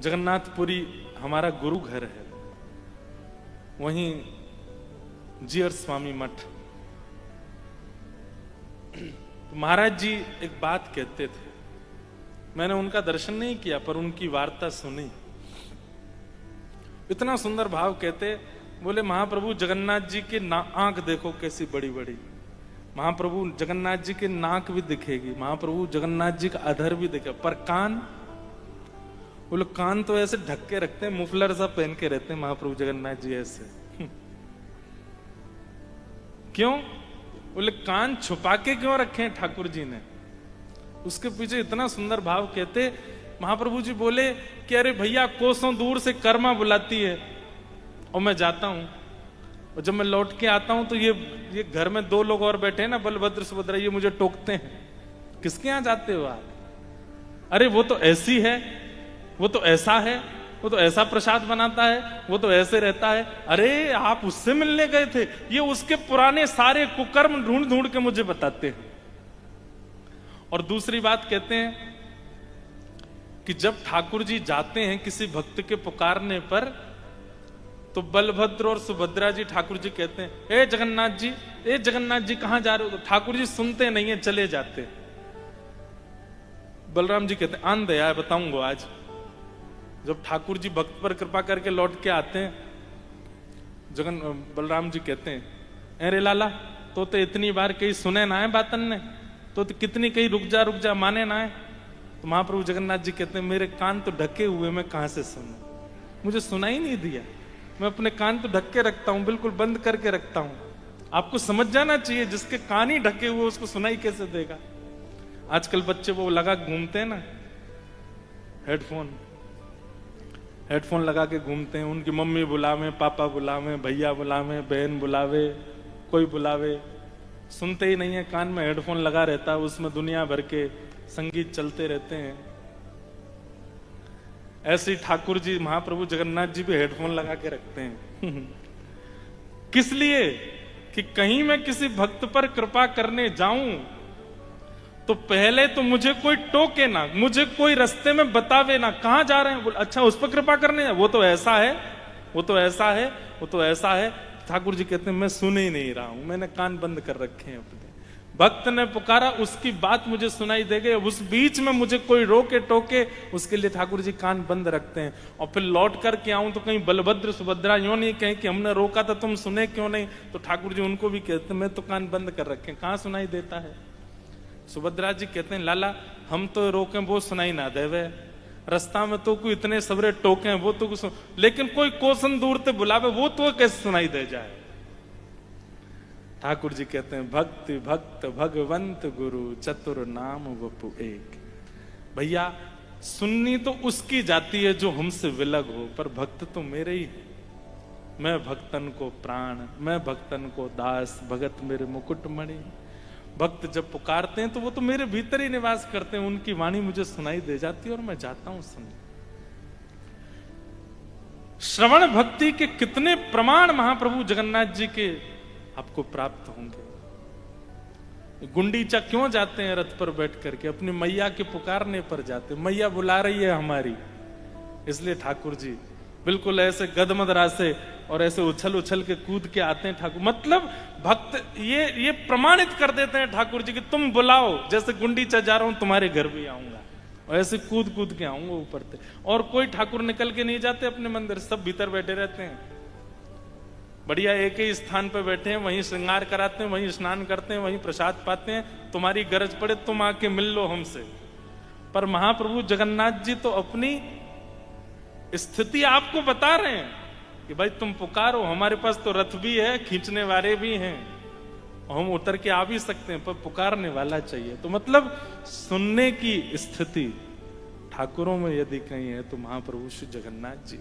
जगन्नाथपुरी हमारा गुरु घर है, वहीं जीयर स्वामी मठ। तो महाराज जी एक बात कहते थे, मैंने उनका दर्शन नहीं किया पर उनकी वार्ता सुनी। इतना सुंदर भाव कहते, बोले महाप्रभु जगन्नाथ जी की आंख देखो कैसी बड़ी बड़ी, महाप्रभु जगन्नाथ जी की नाक भी दिखेगी, महाप्रभु जगन्नाथ जी का अधर भी दिखे, पर कान, बोले कान तो ऐसे ढक के रखते हैं, मुफलर सा पहन के रहते हैं महाप्रभु जगन्नाथ जी ऐसे। क्यों? बोले कान छुपा के क्यों रखे ठाकुर जी ने? उसके पीछे इतना सुंदर भाव कहते, महाप्रभु जी बोले कि अरे भैया कोसों दूर से कर्मा बुलाती है और मैं जाता हूं, और जब मैं लौट के आता हूं तो ये घर में दो लोग और बैठे हैं ना, बलभद्र सुभद्रा, ये मुझे टोकते हैं, किसके यहां जाते हो आप? अरे वो तो ऐसी है, वो तो ऐसा है, वो तो ऐसा प्रसाद बनाता है, वो तो ऐसे रहता है। अरे आप उससे मिलने गए थे? ये उसके पुराने सारे कुकर्म ढूंढ ढूंढ के मुझे बताते हैं। और दूसरी बात कहते हैं कि जब ठाकुर जी जाते हैं किसी भक्त के पुकारने पर, तो बलभद्र और सुभद्रा जी ठाकुर जी कहते हैं, ए जगन्नाथ जी, ए जगन्नाथ जी कहां जा रहे हो? तो ठाकुर जी सुनते नहीं है, चले जाते। बलराम जी कहते हैं आन दया बताऊंगा आज। जब ठाकुर जी भक्त पर कृपा करके लौट के आते हैं, बलराम जी कहते हैं, अरे लाला तो इतनी बार कहीं सुने ना है बातन ने, तो कितनी कहीं रुक जा माने ना है। तो महाप्रभु जगन्नाथ जी कहते हैं मेरे कान तो ढके हुए, मैं कहां से सुनूं, मुझे सुना ही नहीं दिया। मैं अपने कान तो ढक के रखता हूं, बिल्कुल बंद करके रखता हूं। आपको समझ जाना चाहिए, जिसके कान ही ढके हुए उसको सुनाई कैसे देगा? आजकल बच्चे वो लगा घूमते हैं ना, हेडफोन लगा के घूमते हैं, उनकी मम्मी बुलावे, पापा बुलावे, भैया बुलावे, बहन बुलावे, कोई बुलावे, सुनते ही नहीं है, कान में हेडफोन लगा रहता है, उसमें दुनिया भर के संगीत चलते रहते हैं। ऐसे ही ठाकुर जी महाप्रभु जगन्नाथ जी भी हेडफोन लगा के रखते हैं। किस लिए? कि कहीं मैं किसी भक्त पर कृपा करने जाऊं तो पहले तो मुझे कोई टोके ना, मुझे कोई रास्ते में बतावे ना, कहां जा रहे हैं? बोले अच्छा उस पर कृपा करने, वो तो ऐसा है, वो तो ऐसा है, वो तो ऐसा है। ठाकुर जी कहते हैं मैं सुन ही नहीं रहा हूं, मैंने कान बंद कर रखे हैं अपने। भक्त ने पुकारा, उसकी बात मुझे सुनाई दे गई, उस बीच में मुझे कोई रोके टोके, उसके लिए ठाकुर जी कान बंद रखते हैं। और फिर लौट करके आऊं तो कहीं बलभद्र सुभद्रा यूं नहीं कहें कि हमने रोका था तुम सुने क्यों नहीं, तो ठाकुर जी उनको भी कहते हैं मैं तो कान बंद कर रखे हैं, कहां सुनाई देता है? सुभद्रा जी कहते हैं लाला हम तो रोके वो सुनाई ना देवे, रास्ता में तो कोई इतने सबरे टोके हैं वो तो कुछ, लेकिन कोई कोसन दूर से बुलावे वो तो कैसे सुनाई दे जाए? ठाकुर जी कहते हैं भक्ति भक्त भगवंत गुरु चतुर नाम वपु एक। भैया सुननी तो उसकी जाती है जो हमसे विलग हो, पर भक्त तो मेरे ही है। मैं भक्तन को प्राण, मैं भक्तन को दास, भगत मेरे मुकुटमणि। भक्त जब पुकारते हैं तो वो तो मेरे भीतर ही निवास करते हैं, उनकी वाणी मुझे सुनाई दे जाती है और मैं जाता हूं सुन। श्रवण भक्ति के कितने प्रमाण महाप्रभु जगन्नाथ जी के आपको प्राप्त होंगे। गुंडीचा क्यों जाते हैं रथ पर बैठ करके? अपनी मैया के पुकारने पर जाते, मैया बुला रही है हमारी, इसलिए ठाकुर जी बिल्कुल ऐसे गदमदरा से और ऐसे उछल उछल के कूद के आते हैं ठाकुर। मतलब भक्त ये प्रमाणित कर देते हैं ठाकुर जी कि तुम बुलाओ, जैसे गुंडीचा जा रहा हूं तुम्हारे घर भी आऊंगा, और ऐसे कूद कूद के आऊंगा ऊपर से। और कोई ठाकुर निकल के नहीं जाते अपने मंदिर, सब भीतर बैठे रहते हैं, बढ़िया एक ही स्थान पर बैठे हैं, वहीं श्रृंगार कराते हैं, वहीं स्नान करते हैं, वहीं प्रसाद पाते हैं। तुम्हारी गरज पड़े तुम आके मिल लो हमसे। पर महाप्रभु जगन्नाथ जी तो अपनी स्थिति आपको बता रहे हैं कि भाई तुम पुकारो, हमारे पास तो रथ भी है, खींचने वाले भी हैं, हम उतर के आ भी सकते हैं, पर पुकारने वाला चाहिए। तो मतलब सुनने की स्थिति ठाकुरों में यदि कहीं है तो महाप्रभु श्री जगन्नाथ जी।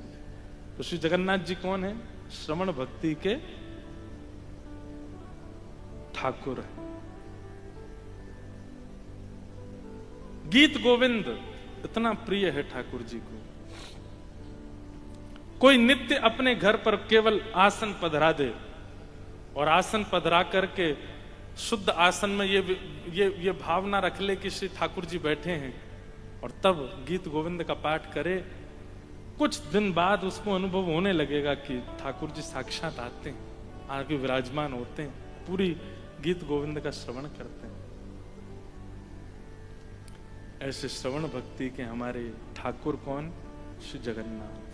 तो श्री जगन्नाथ जी कौन है? श्रवण भक्ति के ठाकुर है। गीत गोविंद इतना प्रिय है ठाकुर जी को। कोई नित्य अपने घर पर केवल आसन पधरा दे और आसन पधरा करके शुद्ध आसन में ये भावना रख ले कि श्री ठाकुर जी बैठे हैं, और तब गीत गोविंद का पाठ करे कुछ दिन बाद उसको अनुभव होने लगेगा कि ठाकुर जी साक्षात आते हैं, आगे विराजमान होते हैं, पूरी गीत गोविंद का श्रवण करते हैं। ऐसे श्रवण भक्ति के हमारे ठाकुर कौन? श्री जगन्नाथ।